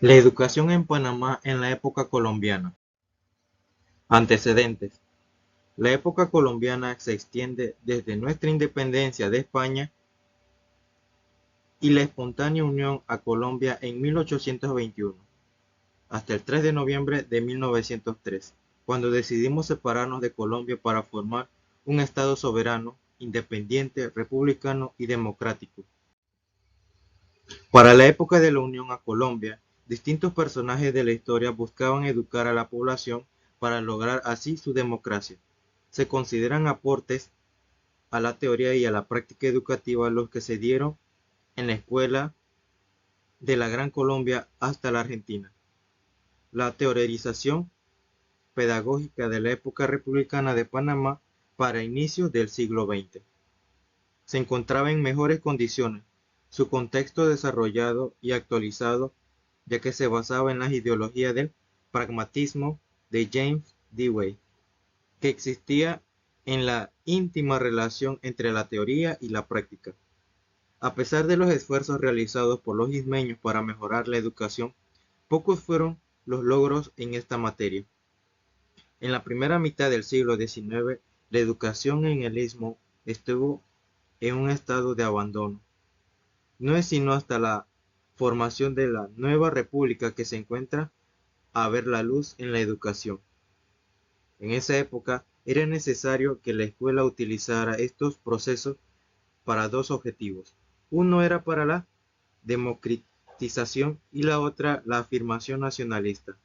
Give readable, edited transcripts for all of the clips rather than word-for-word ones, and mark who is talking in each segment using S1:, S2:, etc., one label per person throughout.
S1: La educación en Panamá en la época colombiana. Antecedentes. La época colombiana se extiende desde nuestra independencia de España y la espontánea unión a Colombia en 1821, hasta el 3 de noviembre de 1903, cuando decidimos separarnos de Colombia para formar un Estado soberano, independiente, republicano y democrático. Para la época de la unión a Colombia, distintos personajes de la historia buscaban educar a la población para lograr así su democracia. Se consideran aportes a la teoría y a la práctica educativa los que se dieron en la escuela de la Gran Colombia hasta la Argentina. La teorización pedagógica de la época republicana de Panamá para inicios del siglo XX se encontraba en mejores condiciones, su contexto desarrollado y actualizado, ya que se basaba en las ideologías del pragmatismo de James Dewey, que existía en la íntima relación entre la teoría y la práctica. A pesar de los esfuerzos realizados por los ismeños para mejorar la educación, pocos fueron los logros en esta materia. En la primera mitad del siglo XIX, la educación en el istmo estuvo en un estado de abandono. No es sino hasta la formación de la nueva república que se encuentra a ver la luz en la educación. En esa época era necesario que la escuela utilizara estos procesos para dos objetivos. Uno era para la democratización y la otra la afirmación nacionalista.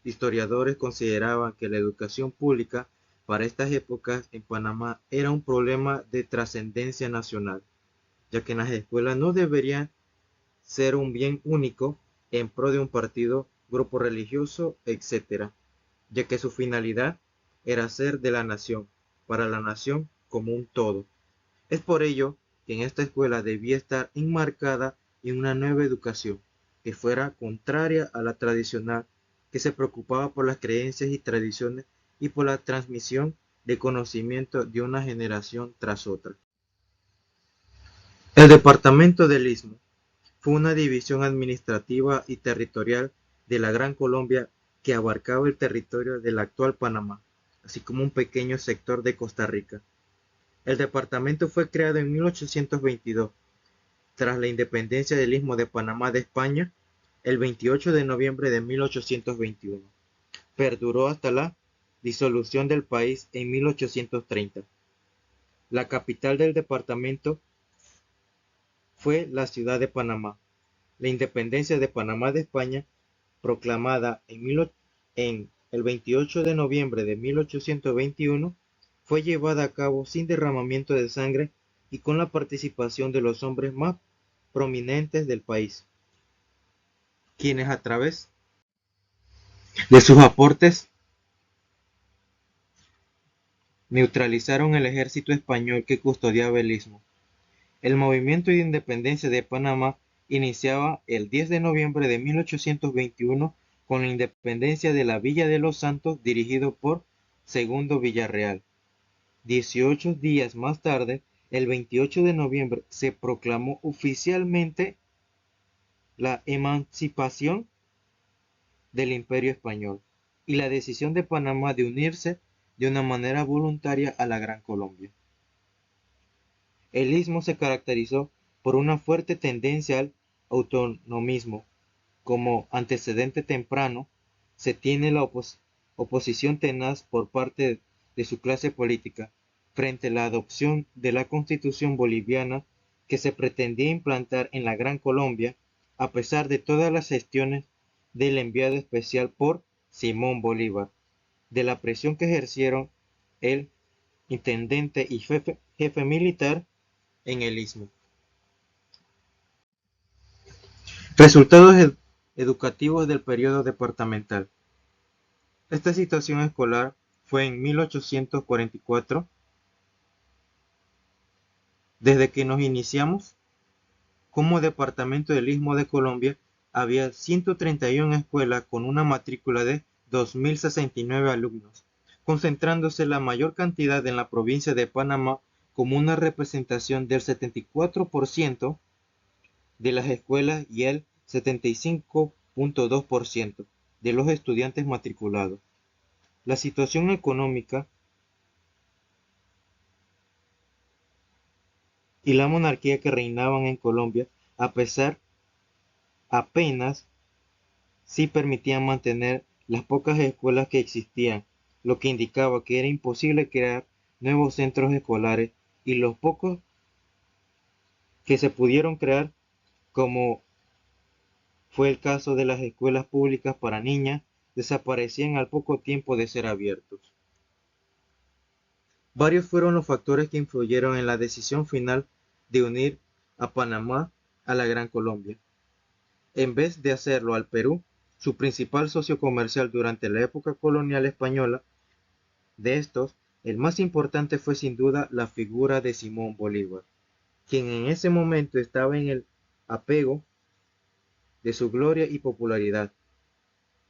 S1: Historiadores consideraban que la educación pública para estas épocas en Panamá era un problema de trascendencia nacional, ya que las escuelas no deberían ser un bien único en pro de un partido, grupo religioso, etc., ya que su finalidad era ser de la nación, para la nación como un todo. Es por ello que en esta escuela debía estar enmarcada en una nueva educación, que fuera contraria a la tradicional, que se preocupaba por las creencias y tradiciones y por la transmisión de conocimiento de una generación tras otra. El departamento del Istmo fue una división administrativa y territorial de la Gran Colombia que abarcaba el territorio del actual Panamá, así como un pequeño sector de Costa Rica. El departamento fue creado en 1822, tras la independencia del Istmo de Panamá de España, el 28 de noviembre de 1821. Perduró hasta la disolución del país en 1830. La capital del departamento fue la ciudad de Panamá. La independencia de Panamá de España, proclamada en el 28 de noviembre de 1821, fue llevada a cabo sin derramamiento de sangre y con la participación de los hombres más prominentes del país, quienes a través de sus aportes neutralizaron el ejército español que custodiaba el istmo. El movimiento de independencia de Panamá iniciaba el 10 de noviembre de 1821 con la independencia de la Villa de los Santos dirigido por Segundo Villarreal. 18 días más tarde, el 28 de noviembre, se proclamó oficialmente la emancipación del Imperio Español y la decisión de Panamá de unirse de una manera voluntaria a la Gran Colombia. El istmo se caracterizó por una fuerte tendencia al autonomismo. Como antecedente temprano, se tiene la oposición tenaz por parte de su clase política frente a la adopción de la Constitución boliviana que se pretendía implantar en la Gran Colombia, a pesar de todas las gestiones del enviado especial por Simón Bolívar, de la presión que ejercieron el intendente y jefe militar en el istmo. Resultados educativos del periodo departamental. Esta situación escolar fue en 1844. Desde que nos iniciamos como departamento del Istmo de Colombia, había 131 escuelas con una matrícula de 2.069 alumnos, concentrándose la mayor cantidad en la provincia de Panamá como una representación del 74% de las escuelas y el 75% 0.2% de los estudiantes matriculados. La situación económica y la monarquía que reinaban en Colombia, a pesar apenas sí permitían mantener las pocas escuelas que existían, lo que indicaba que era imposible crear nuevos centros escolares y los pocos que se pudieron crear, como fue el caso de las escuelas públicas para niñas, desaparecían al poco tiempo de ser abiertos. Varios fueron los factores que influyeron en la decisión final de unir a Panamá a la Gran Colombia. En vez de hacerlo al Perú, su principal socio comercial durante la época colonial española. De estos, el más importante fue sin duda la figura de Simón Bolívar, quien en ese momento estaba en el apogeo de su gloria y popularidad.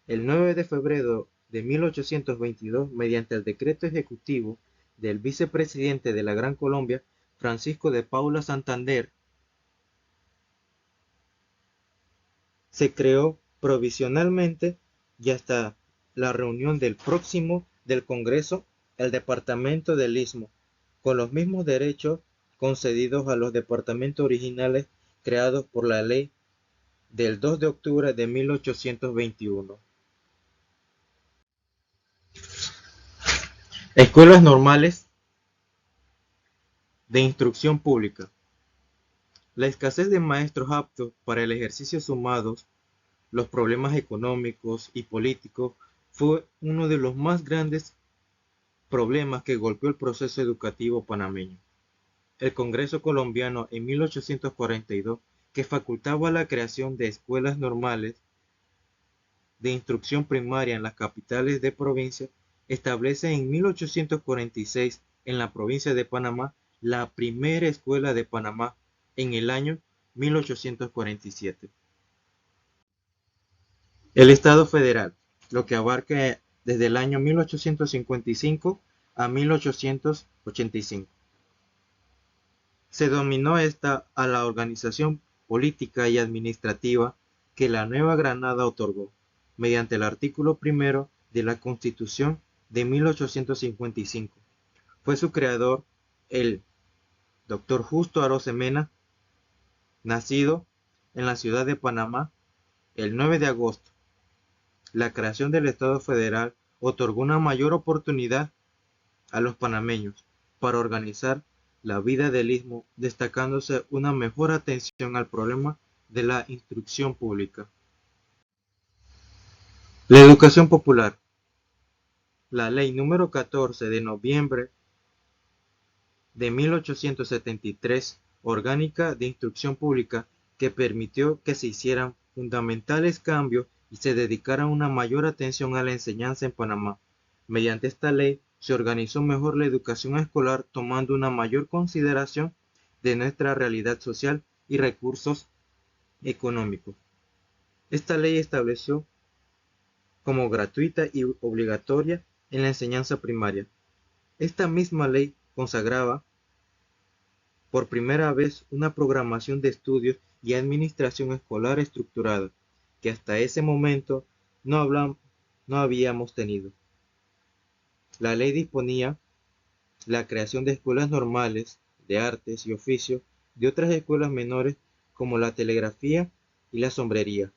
S1: El 9 de febrero de 1822, mediante el decreto ejecutivo del vicepresidente de la Gran Colombia, Francisco de Paula Santander, se creó provisionalmente y hasta la reunión del próximo del Congreso el Departamento del Istmo, con los mismos derechos concedidos a los departamentos originales creados por la ley del 2 de octubre de 1821. Escuelas normales de instrucción pública. La escasez de maestros aptos para el ejercicio sumados los problemas económicos y políticos fue uno de los más grandes problemas que golpeó el proceso educativo panameño. El Congreso colombiano en 1842, que facultaba la creación de escuelas normales de instrucción primaria en las capitales de provincia, establece en 1846 en la provincia de Panamá la primera escuela de Panamá en el año 1847. El Estado Federal, lo que abarca desde el año 1855 a 1885. Se dominó a la organización política y administrativa que la Nueva Granada otorgó, mediante el artículo primero de la Constitución de 1855. Fue su creador el Dr. Justo Arosemena, nacido en la ciudad de Panamá el 9 de agosto. La creación del Estado Federal otorgó una mayor oportunidad a los panameños para organizar la vida del istmo, destacándose una mejor atención al problema de la instrucción pública. La educación popular. La ley número 14 de noviembre de 1873, orgánica de instrucción pública, que permitió que se hicieran fundamentales cambios y se dedicara una mayor atención a la enseñanza en Panamá. Mediante esta ley se organizó mejor la educación escolar, tomando una mayor consideración de nuestra realidad social y recursos económicos. Esta ley estableció como gratuita y obligatoria en la enseñanza primaria. Esta misma ley consagraba por primera vez una programación de estudios y administración escolar estructurada, que hasta ese momento no habíamos tenido. La ley disponía la creación de escuelas normales, de artes y oficios, de otras escuelas menores como la telegrafía y la sombrería.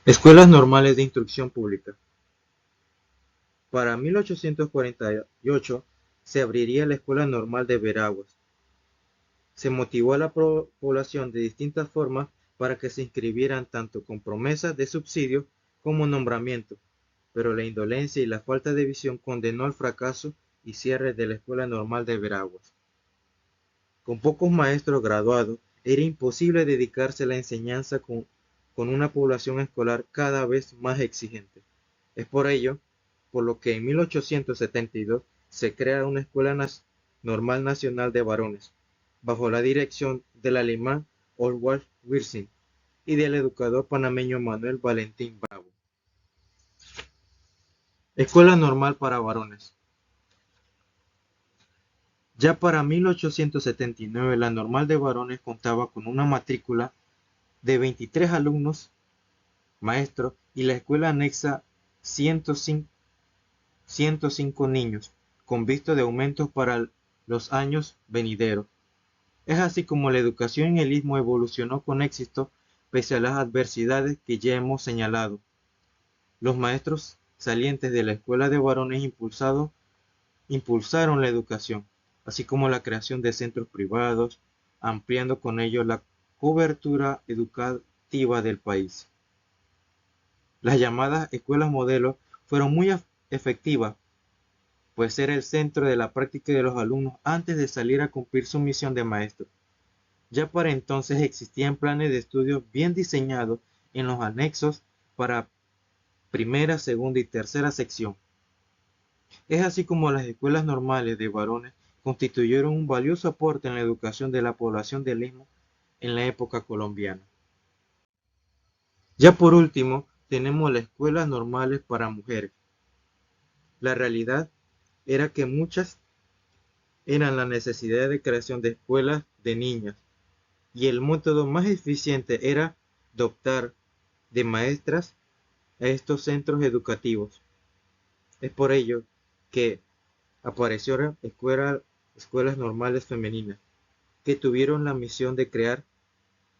S1: Escuelas normales de instrucción pública. Para 1848 se abriría la Escuela Normal de Veraguas. Se motivó a la población de distintas formas para que se inscribieran tanto con promesas de subsidio como nombramiento, pero la indolencia y la falta de visión condenó al fracaso y cierre de la Escuela Normal de Veraguas. Con pocos maestros graduados, era imposible dedicarse a la enseñanza con una población escolar cada vez más exigente. Es por ello por lo que en 1872 se crea una Escuela Normal Nacional de Varones, bajo la dirección del alemán Oswald Wirsing y del educador panameño Manuel Valentín Bravo. Escuela Normal para Varones. Ya para 1879 la normal de varones contaba con una matrícula de 23 alumnos maestros y la escuela anexa 105 niños, con visto de aumentos para los años venideros. Es así como la educación en el Istmo evolucionó con éxito pese a las adversidades que ya hemos señalado. Los maestros salientes de la escuela de varones impulsaron la educación, así como la creación de centros privados, ampliando con ello la cobertura educativa del país. Las llamadas escuelas modelo fueron muy efectivas, pues era el centro de la práctica de los alumnos antes de salir a cumplir su misión de maestro. Ya para entonces existían planes de estudio bien diseñados en los anexos para primera, segunda y tercera sección. Es así como las escuelas normales de varones constituyeron un valioso aporte en la educación de la población del Istmo en la época colombiana. Ya por último, tenemos las escuelas normales para mujeres. La realidad era que muchas eran la necesidad de creación de escuelas de niñas, y el método más eficiente era dotar de maestras a estos centros educativos. Es por ello que aparecieron escuelas normales femeninas, que tuvieron la misión de crear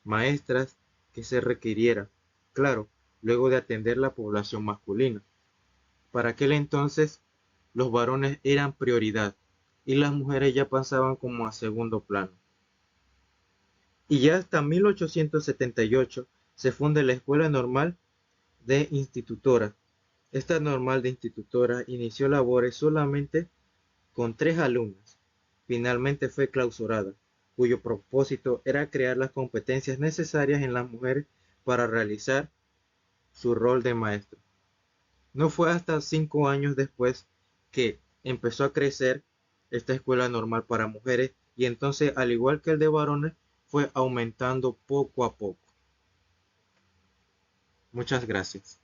S1: maestras que se requiriera, claro, luego de atender la población masculina. Para aquel entonces, los varones eran prioridad y las mujeres ya pasaban como a segundo plano. Y ya hasta 1878 se funda la Escuela Normal de Institutora. Esta normal de institutora inició labores solamente con 3 alumnas. Finalmente fue clausurada, cuyo propósito era crear las competencias necesarias en las mujeres para realizar su rol de maestro. No fue hasta 5 años después que empezó a crecer esta escuela normal para mujeres y entonces, al igual que el de varones, fue aumentando poco a poco. Muchas gracias.